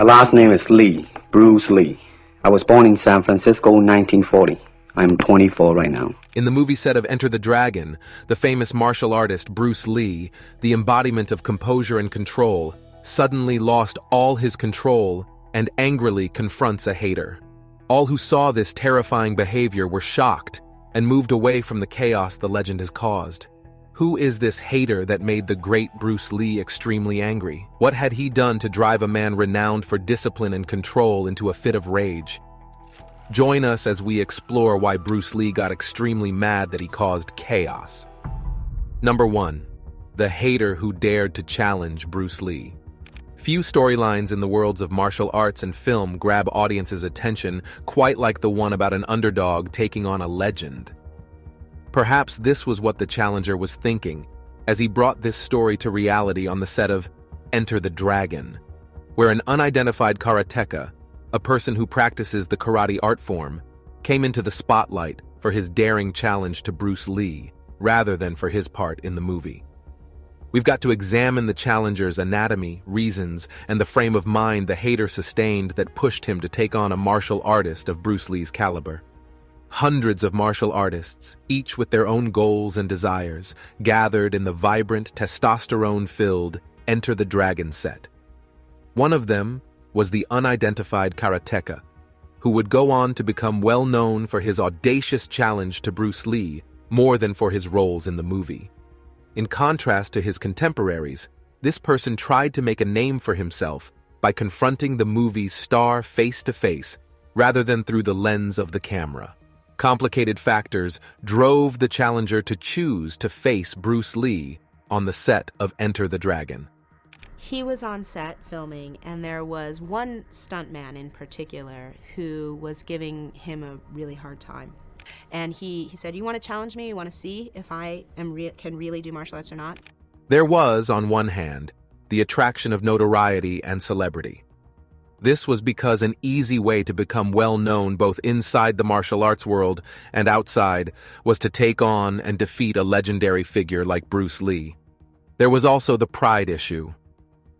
My last name is Lee, Bruce Lee. I was born in San Francisco in 1940. I'm 24 right now. In the movie set of Enter the Dragon, the famous martial artist Bruce Lee, the embodiment of composure and control, suddenly lost all his control and angrily confronts a hater. All who saw this terrifying behavior were shocked and moved away from the chaos the legend has caused. Who is this hater that made the great Bruce Lee extremely angry? What had he done to drive a man renowned for discipline and control into a fit of rage? Join us as we explore why Bruce Lee got extremely mad that he caused chaos. Number 1. The hater who dared to challenge Bruce Lee. Few storylines in the worlds of martial arts and film grab audiences' attention quite like the one about an underdog taking on a legend. Perhaps this was what the challenger was thinking as he brought this story to reality on the set of Enter the Dragon, where an unidentified karateka, a person who practices the karate art form, came into the spotlight for his daring challenge to Bruce Lee rather than for his part in the movie. We've got to examine the challenger's anatomy, reasons, and the frame of mind the hater sustained that pushed him to take on a martial artist of Bruce Lee's caliber. Hundreds of martial artists, each with their own goals and desires, gathered in the vibrant, testosterone-filled Enter the Dragon set. One of them was the unidentified karateka, who would go on to become well known for his audacious challenge to Bruce Lee more than for his roles in the movie. In contrast to his contemporaries, this person tried to make a name for himself by confronting the movie's star face-to-face rather than through the lens of the camera. Complicated factors drove the challenger to choose to face Bruce Lee on the set of Enter the Dragon. He was on set filming, and there was one stuntman in particular who was giving him a really hard time. And he said, "You want to challenge me? You want to see if I can really do martial arts or not?" There was, on one hand, the attraction of notoriety and celebrity. This was because an easy way to become well known both inside the martial arts world and outside was to take on and defeat a legendary figure like Bruce Lee. There was also the pride issue.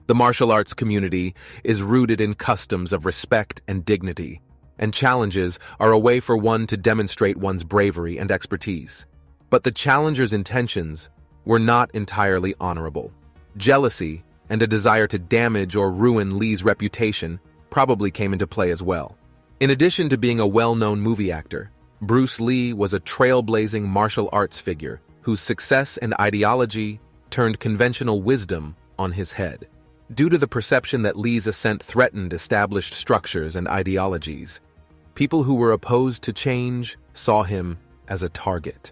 The martial arts community is rooted in customs of respect and dignity, and challenges are a way for one to demonstrate one's bravery and expertise. But the challenger's intentions were not entirely honorable. Jealousy and a desire to damage or ruin Lee's reputation probably came into play as well. In addition to being a well-known movie actor, Bruce Lee was a trailblazing martial arts figure whose success and ideology turned conventional wisdom on his head. Due to the perception that Lee's ascent threatened established structures and ideologies, people who were opposed to change saw him as a target.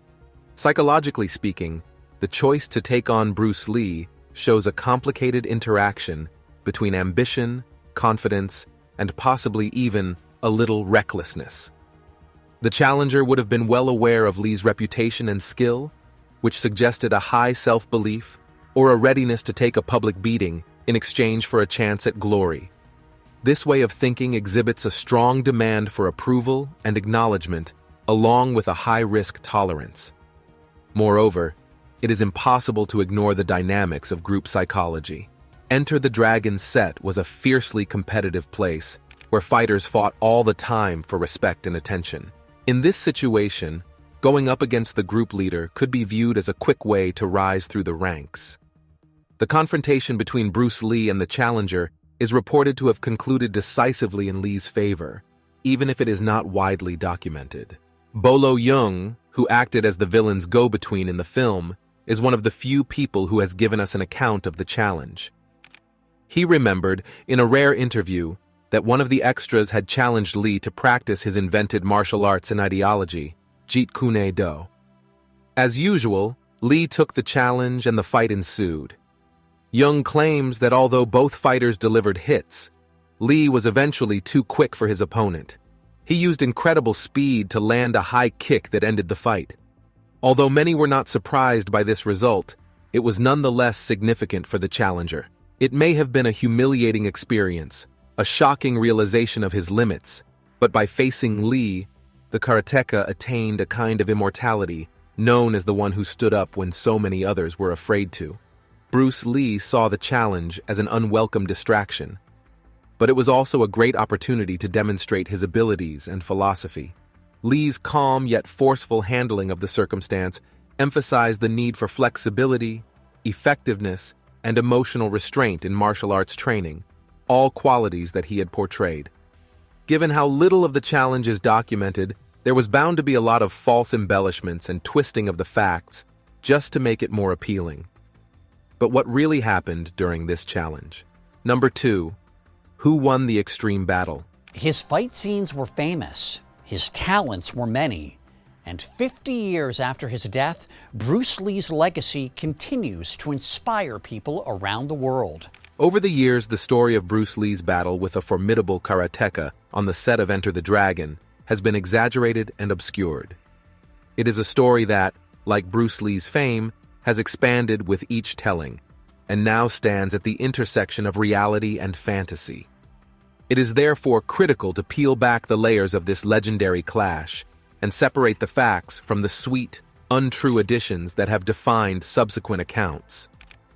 Psychologically speaking, the choice to take on Bruce Lee shows a complicated interaction between ambition, confidence, and possibly even a little recklessness. The challenger would have been well aware of Lee's reputation and skill, which suggested a high self-belief or a readiness to take a public beating in exchange for a chance at glory. This way of thinking exhibits a strong demand for approval and acknowledgement, along with a high-risk tolerance. Moreover, it is impossible to ignore the dynamics of group psychology. Enter the Dragon set was a fiercely competitive place where fighters fought all the time for respect and attention. In this situation, going up against the group leader could be viewed as a quick way to rise through the ranks. The confrontation between Bruce Lee and the challenger is reported to have concluded decisively in Lee's favor, even if it is not widely documented. Bolo Yeung, who acted as the villain's go-between in the film, is one of the few people who has given us an account of the challenge. He remembered, in a rare interview, that one of the extras had challenged Lee to practice his invented martial arts and ideology, Jeet Kune Do. As usual, Lee took the challenge and the fight ensued. Yeung claims that although both fighters delivered hits, Lee was eventually too quick for his opponent. He used incredible speed to land a high kick that ended the fight. Although many were not surprised by this result, it was nonetheless significant for the challenger. It may have been a humiliating experience, a shocking realization of his limits, but by facing Lee, the karateka attained a kind of immortality known as the one who stood up when so many others were afraid to. Bruce Lee saw the challenge as an unwelcome distraction. but it was also a great opportunity to demonstrate his abilities and philosophy. Lee's calm yet forceful handling of the circumstance emphasized the need for flexibility, effectiveness, and emotional restraint in martial arts training, all qualities that he had portrayed. Given how little of the challenge is documented, there was bound to be a lot of false embellishments and twisting of the facts just to make it more appealing. But what really happened during this challenge? Number 2. Who won the extreme battle? His fight scenes were famous. His talents were many. And 50 years after his death, Bruce Lee's legacy continues to inspire people around the world. Over the years, the story of Bruce Lee's battle with a formidable karateka on the set of Enter the Dragon has been exaggerated and obscured. It is a story that, like Bruce Lee's fame, has expanded with each telling, and now stands at the intersection of reality and fantasy. It is therefore critical to peel back the layers of this legendary clash and separate the facts from the sweet, untrue additions that have defined subsequent accounts.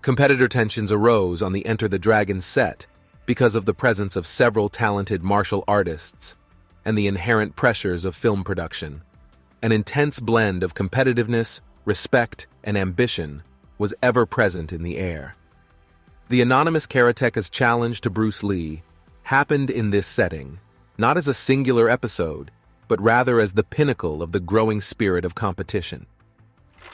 Competitor tensions arose on the Enter the Dragon set because of the presence of several talented martial artists and the inherent pressures of film production. An intense blend of competitiveness, respect, and ambition was ever present in the air. The anonymous karateka's challenge to Bruce Lee happened in this setting, not as a singular episode, but rather as the pinnacle of the growing spirit of competition.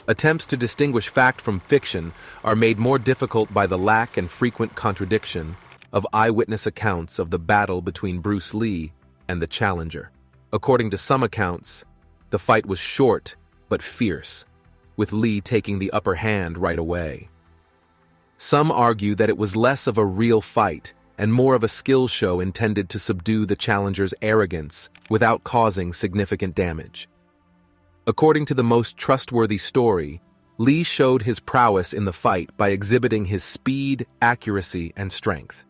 Attempts to distinguish fact from fiction are made more difficult by the lack and frequent contradiction of eyewitness accounts of the battle between Bruce Lee and the challenger. According to some accounts, the fight was short but fierce, with Lee taking the upper hand right away. Some argue that it was less of a real fight and more of a skill show intended to subdue the challenger's arrogance without causing significant damage. According to the most trustworthy story, Lee showed his prowess in the fight by exhibiting his speed, accuracy, and strength.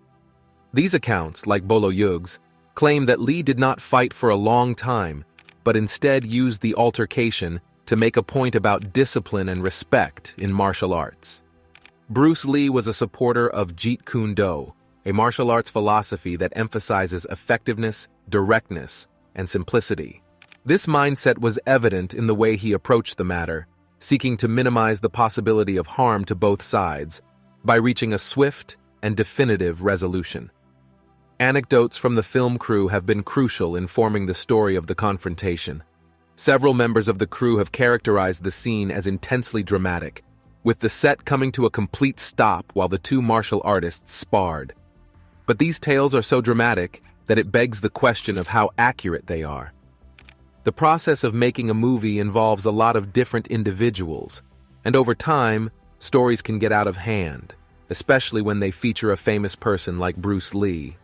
These accounts, like Bolo Yug's, claim that Lee did not fight for a long time, but instead used the altercation to make a point about discipline and respect in martial arts. Bruce Lee was a supporter of Jeet Kune Do, a martial arts philosophy that emphasizes effectiveness, directness, and simplicity. This mindset was evident in the way he approached the matter, seeking to minimize the possibility of harm to both sides by reaching a swift and definitive resolution. Anecdotes from the film crew have been crucial in forming the story of the confrontation. Several members of the crew have characterized the scene as intensely dramatic, with the set coming to a complete stop while the two martial artists sparred. But these tales are so dramatic that it begs the question of how accurate they are. The process of making a movie involves a lot of different individuals, and over time, stories can get out of hand, especially when they feature a famous person like Bruce Lee.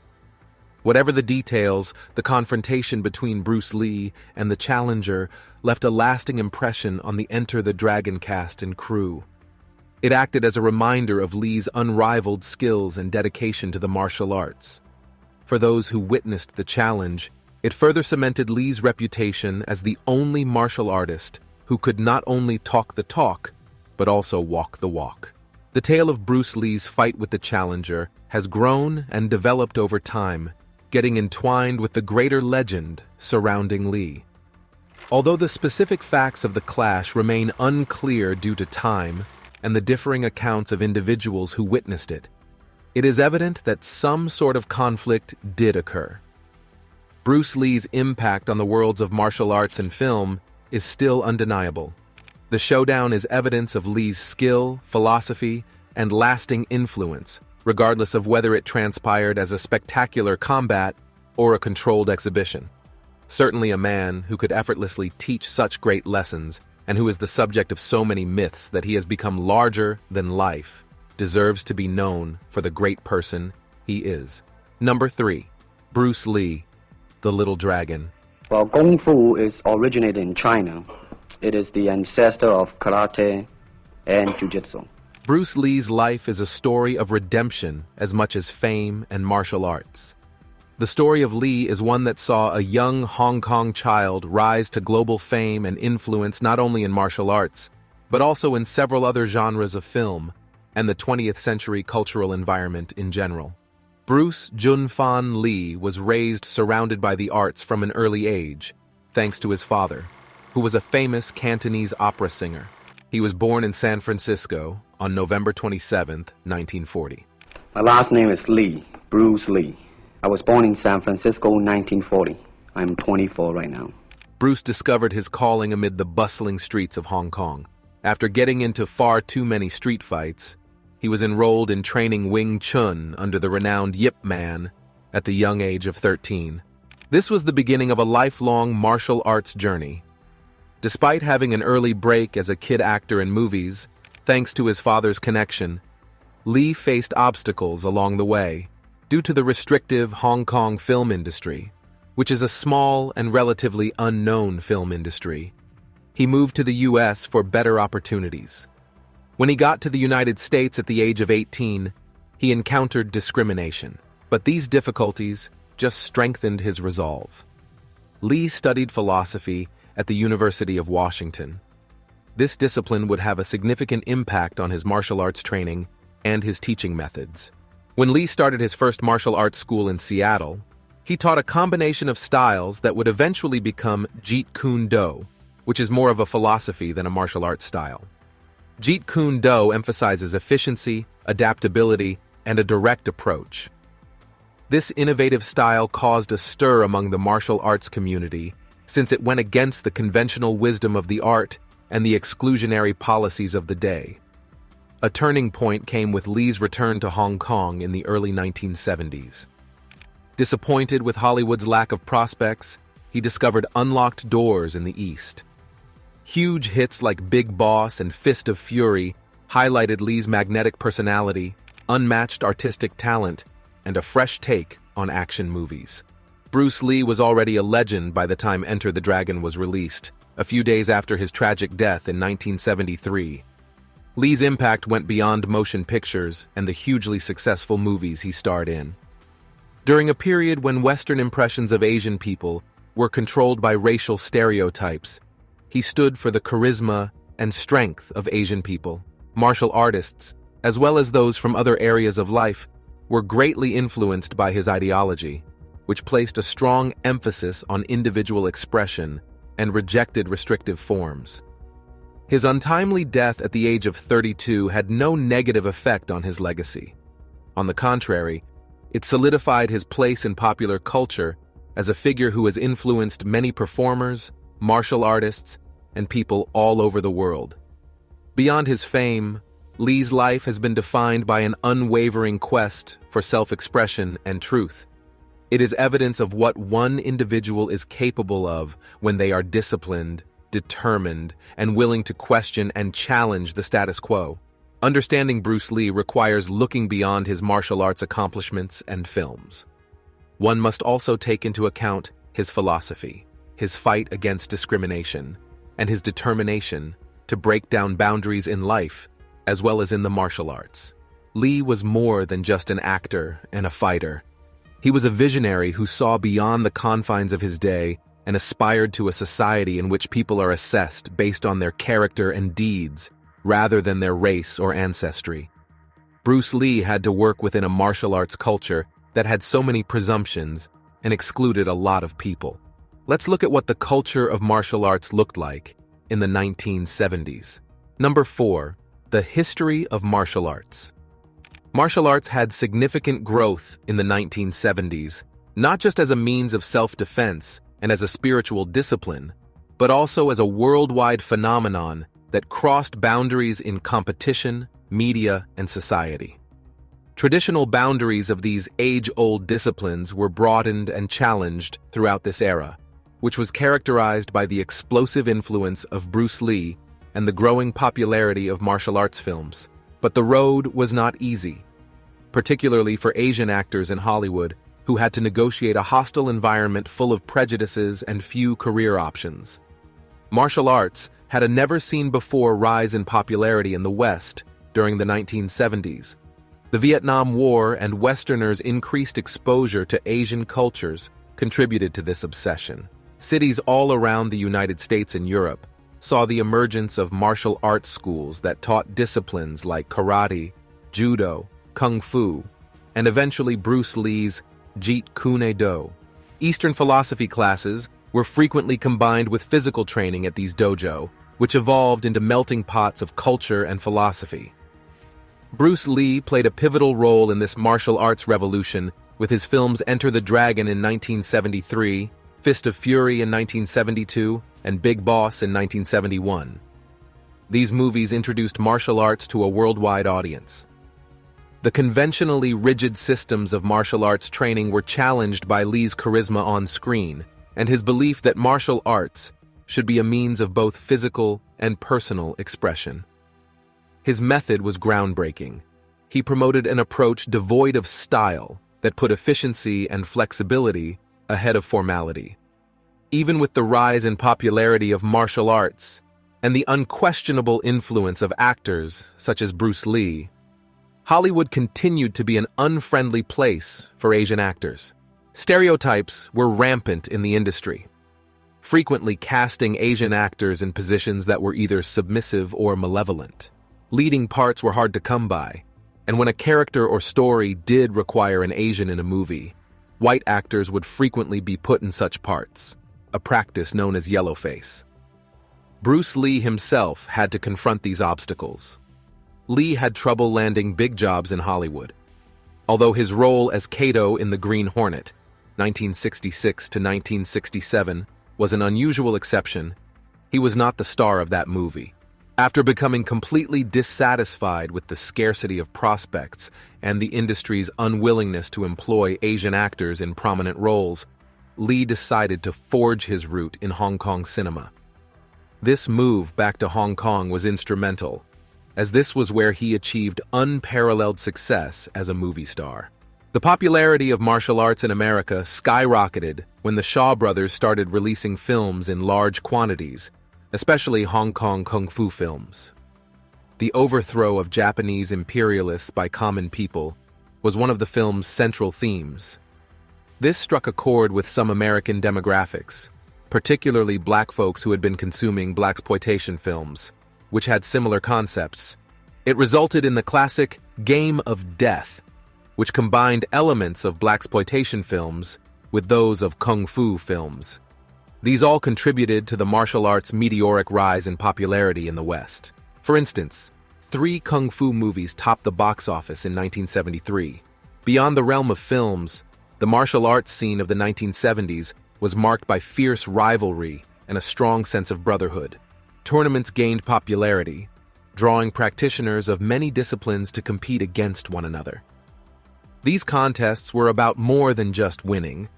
Whatever the details, the confrontation between Bruce Lee and the challenger left a lasting impression on the Enter the Dragon cast and crew. It acted as a reminder of Lee's unrivaled skills and dedication to the martial arts. For those who witnessed the challenge, it further cemented Lee's reputation as the only martial artist who could not only talk the talk, but also walk the walk. The tale of Bruce Lee's fight with the challenger has grown and developed over time, getting entwined with the greater legend surrounding Lee. Although the specific facts of the clash remain unclear due to time and the differing accounts of individuals who witnessed it, it is evident that some sort of conflict did occur. Bruce Lee's impact on the worlds of martial arts and film is still undeniable. The showdown is evidence of Lee's skill, philosophy, and lasting influence, regardless of whether it transpired as a spectacular combat or a controlled exhibition. Certainly a man who could effortlessly teach such great lessons and who is the subject of so many myths that he has become larger than life, deserves to be known for the great person he is. Number 3. Bruce Lee, the Little Dragon. Well, Kung Fu is originated in China. It is the ancestor of karate and jiu-jitsu. Bruce Lee's life is a story of redemption as much as fame and martial arts. The story of Lee is one that saw a young Hong Kong child rise to global fame and influence not only in martial arts, but also in several other genres of film and the 20th century cultural environment in general. Bruce Junfan Lee was raised surrounded by the arts from an early age, thanks to his father, who was a famous Cantonese opera singer. He was born in San Francisco on November 27, 1940. My last name is Lee, Bruce Lee. I was born in San Francisco, 1940. I'm 24 right now. Bruce discovered his calling amid the bustling streets of Hong Kong. After getting into far too many street fights, he was enrolled in training Wing Chun under the renowned Yip Man at the young age of 13. This was the beginning of a lifelong martial arts journey. Despite having an early break as a kid actor in movies, thanks to his father's connection, Lee faced obstacles along the way due to the restrictive Hong Kong film industry, which is a small and relatively unknown film industry. He moved to the U.S. for better opportunities. When he got to the United States at the age of 18, he encountered discrimination, but these difficulties just strengthened his resolve. Lee studied philosophy at the University of Washington. This discipline would have a significant impact on his martial arts training and his teaching methods. When Lee started his first martial arts school in Seattle, he taught a combination of styles that would eventually become Jeet Kune Do, which is more of a philosophy than a martial arts style. Jeet Kune Do emphasizes efficiency, adaptability, and a direct approach. This innovative style caused a stir among the martial arts community since it went against the conventional wisdom of the art and the exclusionary policies of the day. A turning point came with Lee's return to Hong Kong in the early 1970s. Disappointed with Hollywood's lack of prospects, he discovered unlocked doors in the East. Huge hits like Big Boss and Fist of Fury highlighted Lee's magnetic personality, unmatched artistic talent, and a fresh take on action movies. Bruce Lee was already a legend by the time Enter the Dragon was released, a few days after his tragic death in 1973. Lee's impact went beyond motion pictures and the hugely successful movies he starred in. During a period when Western impressions of Asian people were controlled by racial stereotypes, he stood for the charisma and strength of Asian people. Martial artists, as well as those from other areas of life, were greatly influenced by his ideology, which placed a strong emphasis on individual expression and rejected restrictive forms. His untimely death at the age of 32 had no negative effect on his legacy. On the contrary, it solidified his place in popular culture as a figure who has influenced many performers, martial artists, and people all over the world. Beyond his fame, Lee's life has been defined by an unwavering quest for self-expression and truth. It is evidence of what one individual is capable of when they are disciplined, determined, and willing to question and challenge the status quo. Understanding Bruce Lee requires looking beyond his martial arts accomplishments and films. One must also take into account his philosophy, his fight against discrimination, and his determination to break down boundaries in life as well as in the martial arts. Lee was more than just an actor and a fighter. He was a visionary who saw beyond the confines of his day and aspired to a society in which people are assessed based on their character and deeds rather than their race or ancestry. Bruce Lee had to work within a martial arts culture that had so many presumptions and excluded a lot of people. Let's look at what the culture of martial arts looked like in the 1970s. Number 4. The history of martial arts. Martial arts had significant growth in the 1970s, not just as a means of self-defense and as a spiritual discipline, but also as a worldwide phenomenon that crossed boundaries in competition, media, and society. Traditional boundaries of these age-old disciplines were broadened and challenged throughout this era, which was characterized by the explosive influence of Bruce Lee and the growing popularity of martial arts films. But the road was not easy, particularly for Asian actors in Hollywood who had to negotiate a hostile environment full of prejudices and few career options. Martial arts had a never-seen-before rise in popularity in the West during the 1970s. The Vietnam War and Westerners' increased exposure to Asian cultures contributed to this obsession. Cities all around the United States and Europe saw the emergence of martial arts schools that taught disciplines like karate, judo, kung fu, and eventually Bruce Lee's Jeet Kune Do. Eastern philosophy classes were frequently combined with physical training at these dojo, which evolved into melting pots of culture and philosophy. Bruce Lee played a pivotal role in this martial arts revolution with his films Enter the Dragon in 1973, Fist of Fury in 1972, and Big Boss in 1971. These movies introduced martial arts to a worldwide audience. The conventionally rigid systems of martial arts training were challenged by Lee's charisma on screen and his belief that martial arts should be a means of both physical and personal expression. His method was groundbreaking. He promoted an approach devoid of style that put efficiency and flexibility ahead of formality. Even with the rise in popularity of martial arts and the unquestionable influence of actors such as Bruce Lee, Hollywood continued to be an unfriendly place for Asian actors. Stereotypes were rampant in the industry, frequently casting Asian actors in positions that were either submissive or malevolent. Leading parts were hard to come by, and when a character or story did require an Asian in a movie, white actors would frequently be put in such parts, a practice known as yellowface. Bruce Lee himself had to confront these obstacles. Lee had trouble landing big jobs in Hollywood. Although his role as Kato in The Green Hornet, 1966 to 1967, was an unusual exception, he was not the star of that movie. After becoming completely dissatisfied with the scarcity of prospects and the industry's unwillingness to employ Asian actors in prominent roles, Lee decided to forge his route in Hong Kong cinema. This move back to Hong Kong was instrumental, as this was where he achieved unparalleled success as a movie star. The popularity of martial arts in America skyrocketed when the Shaw brothers started releasing films in large quantities, especially Hong Kong kung fu films. The overthrow of Japanese imperialists by common people was one of the film's central themes. This struck a chord with some American demographics, particularly black folks who had been consuming blaxploitation films, which had similar concepts. It resulted in the classic Game of Death, which combined elements of blaxploitation films with those of kung fu films. These all contributed to the martial arts' meteoric rise in popularity in the West. For instance, 3 kung fu movies topped the box office in 1973. Beyond the realm of films, the martial arts scene of the 1970s was marked by fierce rivalry and a strong sense of brotherhood. Tournaments gained popularity, drawing practitioners of many disciplines to compete against one another. These contests were about more than just winning.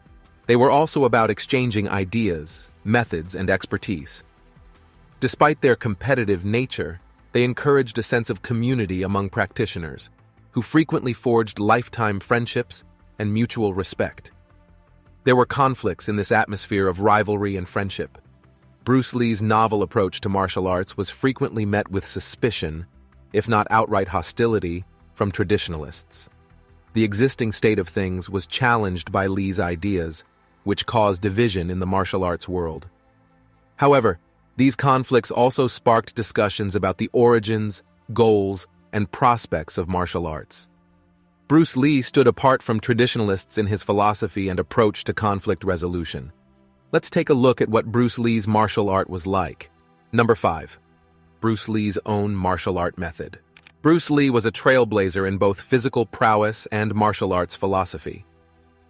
They were also about exchanging ideas, methods, and expertise. Despite their competitive nature, they encouraged a sense of community among practitioners, who frequently forged lifetime friendships and mutual respect. There were conflicts in this atmosphere of rivalry and friendship. Bruce Lee's novel approach to martial arts was frequently met with suspicion, if not outright hostility, from traditionalists. The existing state of things was challenged by Lee's ideas, which caused division in the martial arts world. However, these conflicts also sparked discussions about the origins, goals, and prospects of martial arts. Bruce Lee stood apart from traditionalists in his philosophy and approach to conflict resolution. Let's take a look at what Bruce Lee's martial art was like. Number 5. Bruce Lee's own martial art method. Bruce Lee was a trailblazer in both physical prowess and martial arts philosophy.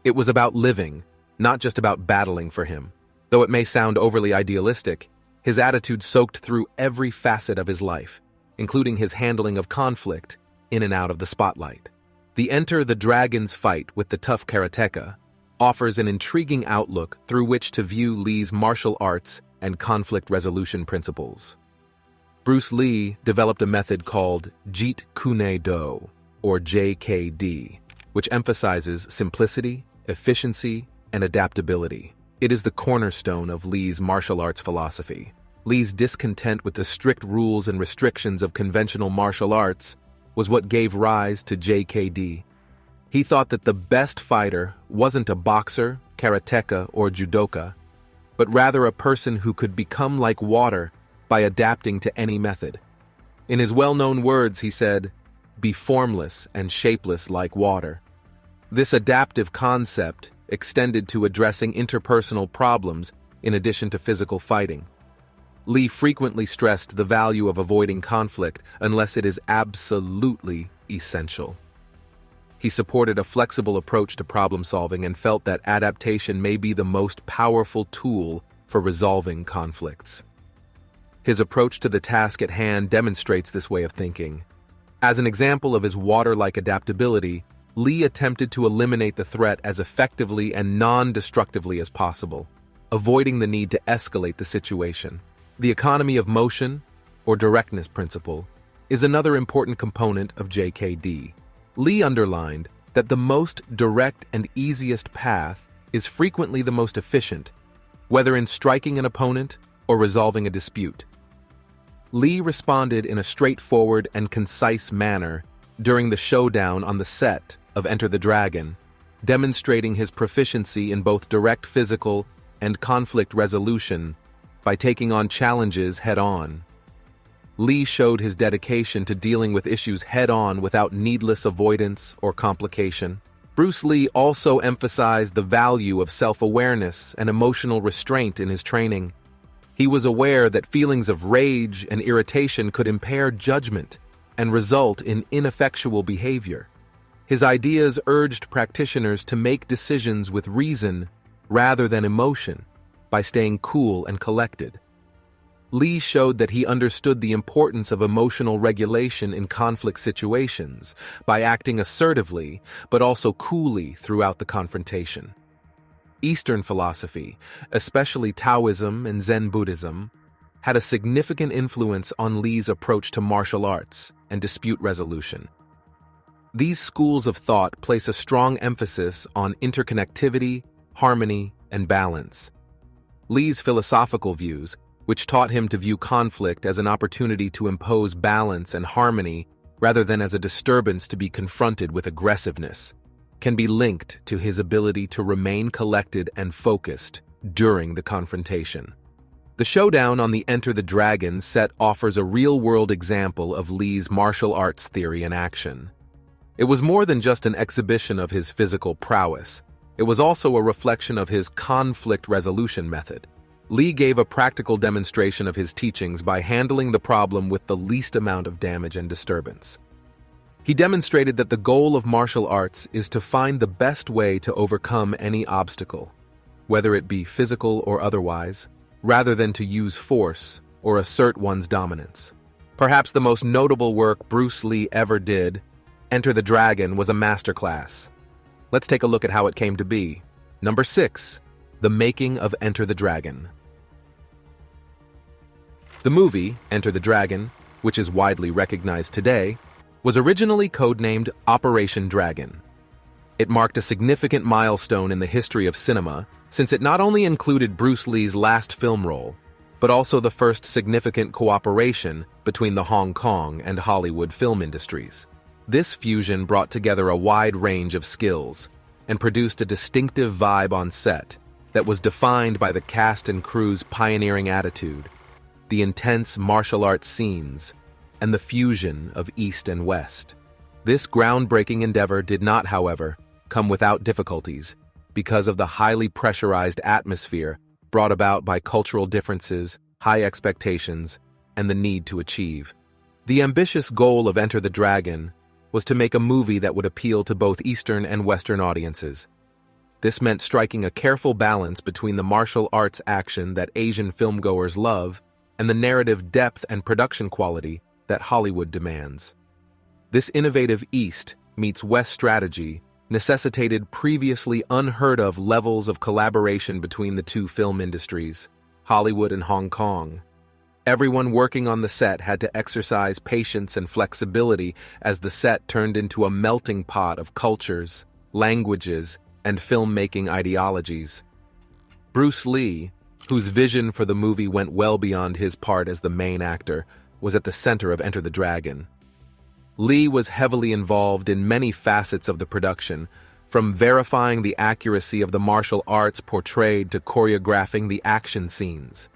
It was about living, not just about battling for him. Though it may sound overly idealistic, his attitude soaked through every facet of his life, including his handling of conflict in and out of the spotlight. The Enter the Dragon's fight with the tough karateka offers an intriguing outlook through which to view Lee's martial arts and conflict resolution principles. Bruce Lee developed a method called Jeet Kune Do, or JKD, which emphasizes simplicity, efficiency, and adaptability. It is the cornerstone of Lee's martial arts philosophy. Lee's discontent with the strict rules and restrictions of conventional martial arts was what gave rise to JKD. He thought that the best fighter wasn't a boxer, karateka, or judoka, but rather a person who could become like water by adapting to any method. In his well-known words, he said, "Be formless and shapeless like water. This adaptive concept extended to addressing interpersonal problems in addition to physical fighting. Lee frequently stressed the value of avoiding conflict unless it is absolutely essential. He supported a flexible approach to problem solving and felt that adaptation may be the most powerful tool for resolving conflicts. His approach to the task at hand demonstrates this way of thinking. As an example of his water-like adaptability, Lee attempted to eliminate the threat as effectively and non-destructively as possible, avoiding the need to escalate the situation. The economy of motion, or directness principle, is another important component of JKD. Lee underlined that the most direct and easiest path is frequently the most efficient, whether in striking an opponent or resolving a dispute. Lee responded in a straightforward and concise manner during the showdown on the set of Enter the Dragon, demonstrating his proficiency in both direct physical and conflict resolution by taking on challenges head-on. Lee showed his dedication to dealing with issues head-on without needless avoidance or complication. Bruce Lee also emphasized the value of self-awareness and emotional restraint in his training. He was aware that feelings of rage and irritation could impair judgment and result in ineffectual behavior. His ideas urged practitioners to make decisions with reason rather than emotion by staying cool and collected. Lee showed that he understood the importance of emotional regulation in conflict situations by acting assertively but also coolly throughout the confrontation. Eastern philosophy, especially Taoism and Zen Buddhism, had a significant influence on Lee's approach to martial arts and dispute resolution. These schools of thought place a strong emphasis on interconnectivity, harmony, and balance. Lee's philosophical views, which taught him to view conflict as an opportunity to impose balance and harmony rather than as a disturbance to be confronted with aggressiveness, can be linked to his ability to remain collected and focused during the confrontation. The showdown on the Enter the Dragon set offers a real-world example of Lee's martial arts theory in action. It was more than just an exhibition of his physical prowess. It was also a reflection of his conflict resolution method. Lee gave a practical demonstration of his teachings by handling the problem with the least amount of damage and disturbance. He demonstrated that the goal of martial arts is to find the best way to overcome any obstacle, whether it be physical or otherwise, rather than to use force or assert one's dominance. Perhaps the most notable work Bruce Lee ever did, Enter the Dragon, was a masterclass. Let's take a look at how it came to be. Number 6. The making of Enter the Dragon. The movie, Enter the Dragon, which is widely recognized today, was originally codenamed Operation Dragon. It marked a significant milestone in the history of cinema, since it not only included Bruce Lee's last film role, but also the first significant cooperation between the Hong Kong and Hollywood film industries. This fusion brought together a wide range of skills and produced a distinctive vibe on set that was defined by the cast and crew's pioneering attitude, the intense martial arts scenes, and the fusion of East and West. This groundbreaking endeavor did not, however, come without difficulties because of the highly pressurized atmosphere brought about by cultural differences, high expectations, and the need to achieve. The ambitious goal of Enter the Dragon was to make a movie that would appeal to both Eastern and Western audiences. This meant striking a careful balance between the martial arts action that Asian filmgoers love and the narrative depth and production quality that Hollywood demands. This innovative East meets West strategy necessitated previously unheard-of levels of collaboration between the two film industries, Hollywood and Hong Kong. Everyone working on the set had to exercise patience and flexibility as the set turned into a melting pot of cultures, languages, and filmmaking ideologies. Bruce Lee, whose vision for the movie went well beyond his part as the main actor, was at the center of Enter the Dragon. Lee was heavily involved in many facets of the production, from verifying the accuracy of the martial arts portrayed to choreographing the action scenes.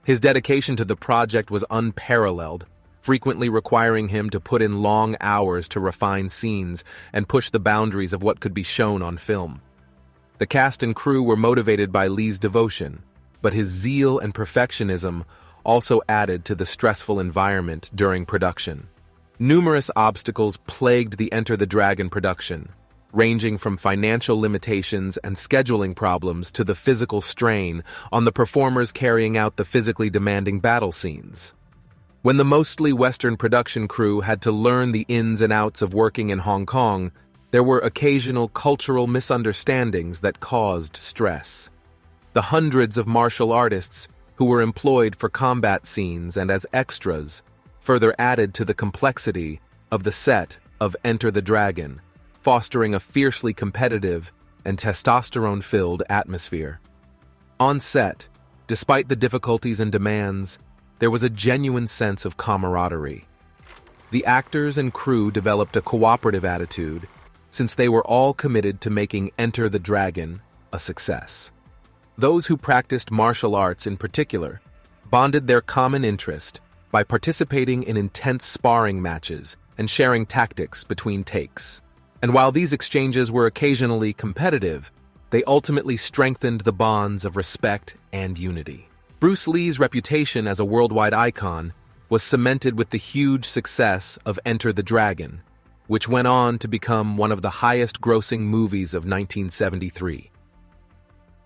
His dedication to the project was unparalleled, frequently requiring him to put in long hours to refine scenes and push the boundaries of what could be shown on film. The cast and crew were motivated by Lee's devotion, but his zeal and perfectionism also added to the stressful environment during production. Numerous obstacles plagued the Enter the Dragon production, ranging from financial limitations and scheduling problems to the physical strain on the performers carrying out the physically demanding battle scenes. When the mostly Western production crew had to learn the ins and outs of working in Hong Kong, there were occasional cultural misunderstandings that caused stress. The hundreds of martial artists who were employed for combat scenes and as extras further added to the complexity of the set of Enter the Dragon, fostering a fiercely competitive and testosterone-filled atmosphere. On set, despite the difficulties and demands, there was a genuine sense of camaraderie. The actors and crew developed a cooperative attitude since they were all committed to making Enter the Dragon a success. Those who practiced martial arts in particular bonded their common interest by participating in intense sparring matches and sharing tactics between takes. And while these exchanges were occasionally competitive, they ultimately strengthened the bonds of respect and unity. Bruce Lee's reputation as a worldwide icon was cemented with the huge success of Enter the Dragon, which went on to become one of the highest-grossing movies of 1973.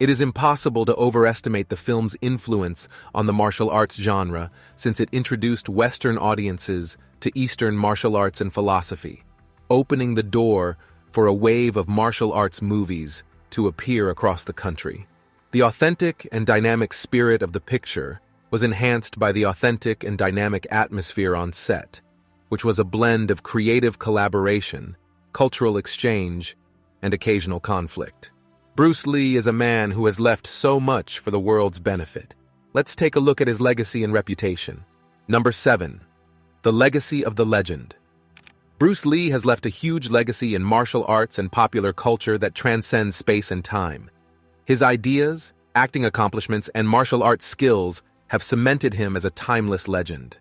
It is impossible to overestimate the film's influence on the martial arts genre since it introduced Western audiences to Eastern martial arts and philosophy, opening the door for a wave of martial arts movies to appear across the country. The authentic and dynamic spirit of the picture was enhanced by the authentic and dynamic atmosphere on set, which was a blend of creative collaboration, cultural exchange, and occasional conflict. Bruce Lee is a man who has left so much for the world's benefit. Let's take a look at his legacy and reputation. Number 7. The legacy of the legend. Bruce Lee has left a huge legacy in martial arts and popular culture that transcends space and time. His ideas, acting accomplishments, and martial arts skills have cemented him as a timeless legend.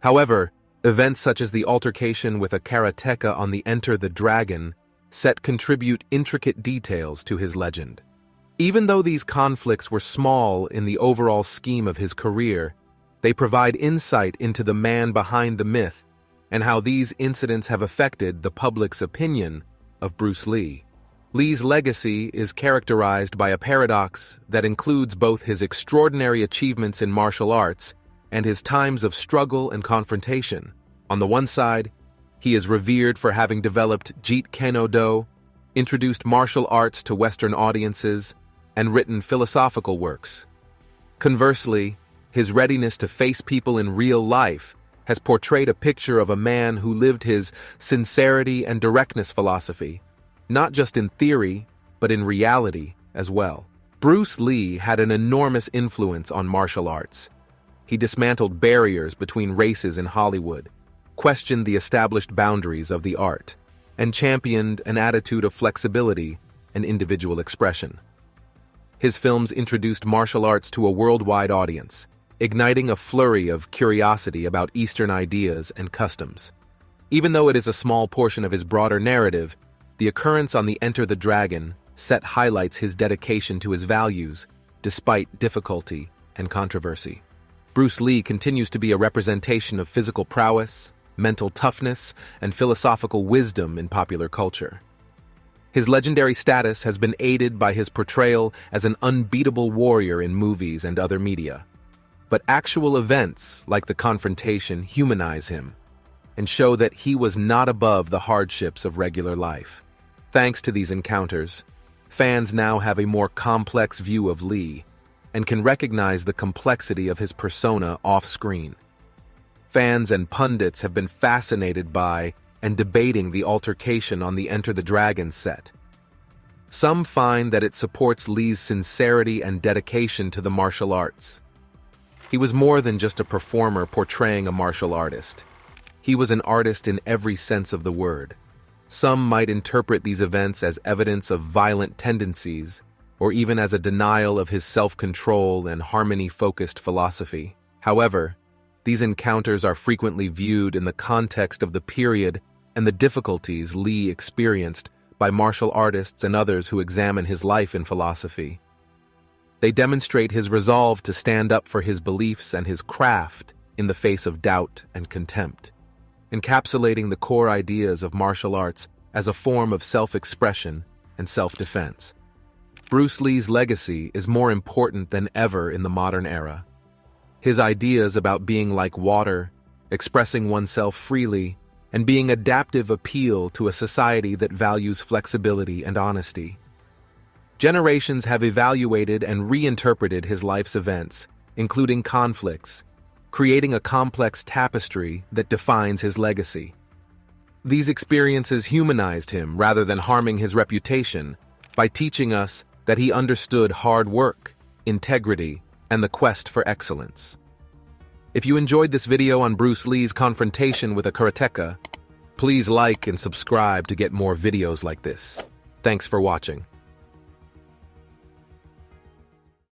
However, events such as the altercation with a karateka on the Enter the Dragon set contribute intricate details to his legend. Even though these conflicts were small in the overall scheme of his career, they provide insight into the man behind the myth and how these incidents have affected the public's opinion of Bruce Lee. Lee's legacy is characterized by a paradox that includes both his extraordinary achievements in martial arts and his times of struggle and confrontation. On the one side, he is revered for having developed Jeet Kune Do, introduced martial arts to Western audiences, and written philosophical works. Conversely, his readiness to face people in real life has portrayed a picture of a man who lived his sincerity and directness philosophy, not just in theory, but in reality as well. Bruce Lee had an enormous influence on martial arts. He dismantled barriers between races in Hollywood, questioned the established boundaries of the art, and championed an attitude of flexibility and individual expression. His films introduced martial arts to a worldwide audience, igniting a flurry of curiosity about Eastern ideas and customs. Even though it is a small portion of his broader narrative, the occurrence on the Enter the Dragon set highlights his dedication to his values, despite difficulty and controversy. Bruce Lee continues to be a representation of physical prowess, mental toughness, and philosophical wisdom in popular culture. His legendary status has been aided by his portrayal as an unbeatable warrior in movies and other media. But actual events, like the confrontation, humanize him and show that he was not above the hardships of regular life. Thanks to these encounters, fans now have a more complex view of Lee and can recognize the complexity of his persona off-screen. Fans and pundits have been fascinated by and debating the altercation on the Enter the Dragon set. Some find that it supports Lee's sincerity and dedication to the martial arts. He was more than just a performer portraying a martial artist. He was an artist in every sense of the word. Some might interpret these events as evidence of violent tendencies, or even as a denial of his self-control and harmony-focused philosophy. However, These encounters are frequently viewed in the context of the period and the difficulties Lee experienced by martial artists and others who examine his life in philosophy. They demonstrate his resolve to stand up for his beliefs and his craft in the face of doubt and contempt, encapsulating the core ideas of martial arts as a form of self-expression and self-defense. Bruce Lee's legacy is more important than ever in the modern era. His ideas about being like water, expressing oneself freely, and being adaptive appeal to a society that values flexibility and honesty. Generations have evaluated and reinterpreted his life's events, including conflicts, creating a complex tapestry that defines his legacy. These experiences humanized him rather than harming his reputation by teaching us that he understood hard work, integrity, and the quest for excellence. If you enjoyed this video on Bruce Lee's confrontation with a karateka, please like and subscribe to get more videos like this. Thanks for watching.